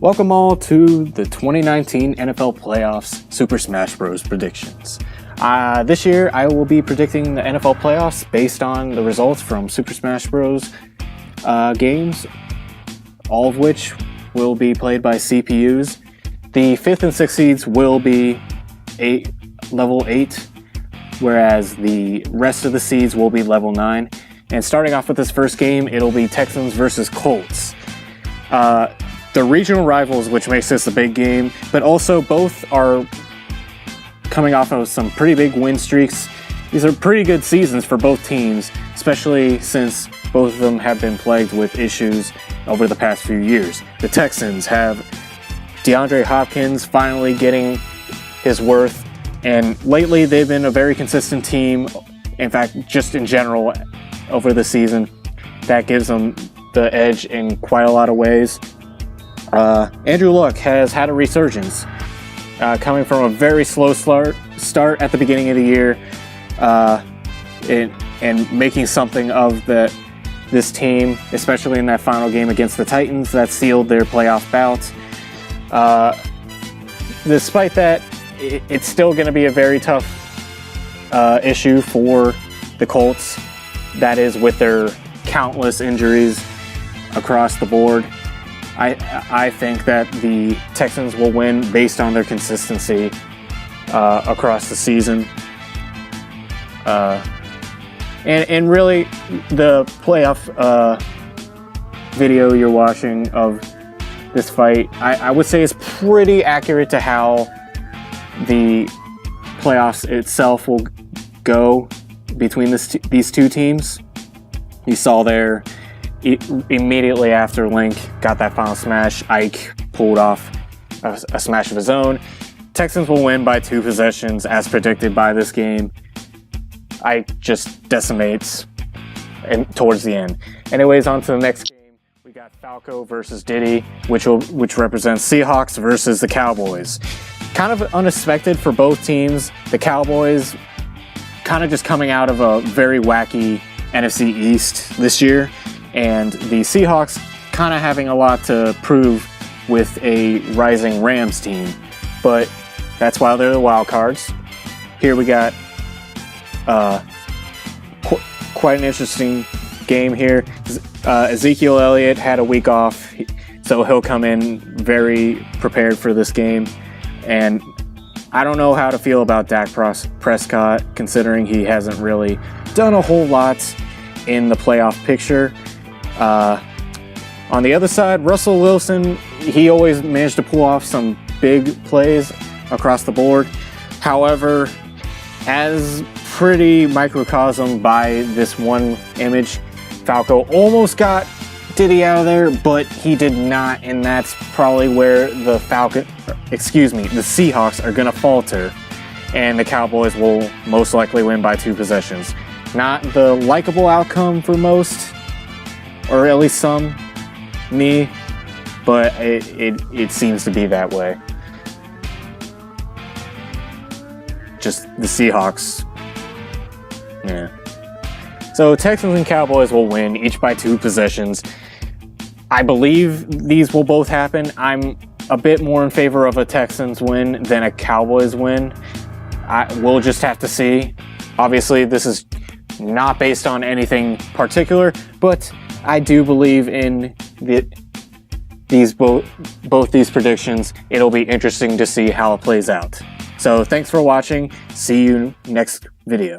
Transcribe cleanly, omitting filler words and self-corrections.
Welcome all to the 2019 NFL Playoffs Super Smash Bros. Predictions. This year I will be predicting the NFL Playoffs based on the results from Super Smash Bros. Games, all of which will be played by CPUs. The 5th and 6th seeds will be level 8, whereas the rest of the seeds will be level 9. And starting off with this first game, it'll be Texans versus Colts. The regional rivals, which makes this a big game, but also both are coming off of some pretty big win streaks. These are pretty good seasons for both teams, especially since both of them have been plagued with issues over the past few years. The Texans have DeAndre Hopkins finally getting his worth, and lately they've been a very consistent team. In fact, just in general over the season, that gives them the edge in quite a lot of ways. Andrew Luck has had a resurgence, coming from a very slow start at the beginning of the year, and making something of this team, especially in that final game against the Titans that sealed their playoff bout. Despite that, it's still going to be a very tough issue for the Colts, that is with their countless injuries across the board. I think that the Texans will win based on their consistency across the season. And really, the playoff video you're watching of this fight, I would say is pretty accurate to how the playoffs itself will go between these two teams. You saw there, immediately after Link got that final smash, Ike pulled off a smash of his own. Texans will win by 2 possessions as predicted by this game. Ike just decimates towards the end. Anyways, on to the next game. We got Falco versus Diddy, which represents Seahawks versus the Cowboys. Kind of unexpected for both teams. The Cowboys kind of just coming out of a very wacky NFC East this year, and the Seahawks kind of having a lot to prove with a rising Rams team. But that's why they're the wild cards. Here we got quite an interesting game here. Ezekiel Elliott had a week off, so he'll come in very prepared for this game. And I don't know how to feel about Dak Prescott, considering he hasn't really done a whole lot in the playoff picture. On the other side, Russell Wilson, he always managed to pull off some big plays across the board. However, as pretty microcosm by this one image, Falco almost got Diddy out of there, but he did not, and that's probably where the Seahawks are going to falter, and the Cowboys will most likely win by 2 possessions. Not the likable outcome for most, or at least some, me, but it seems to be that way. Just the Seahawks. Yeah. So Texans and Cowboys will win, each by 2 possessions. I believe these will both happen. I'm a bit more in favor of a Texans win than a Cowboys win. We'll just have to see. Obviously, this is not based on anything particular, but I do believe in both these predictions. It'll be interesting to see how it plays out. So thanks for watching. See you next video.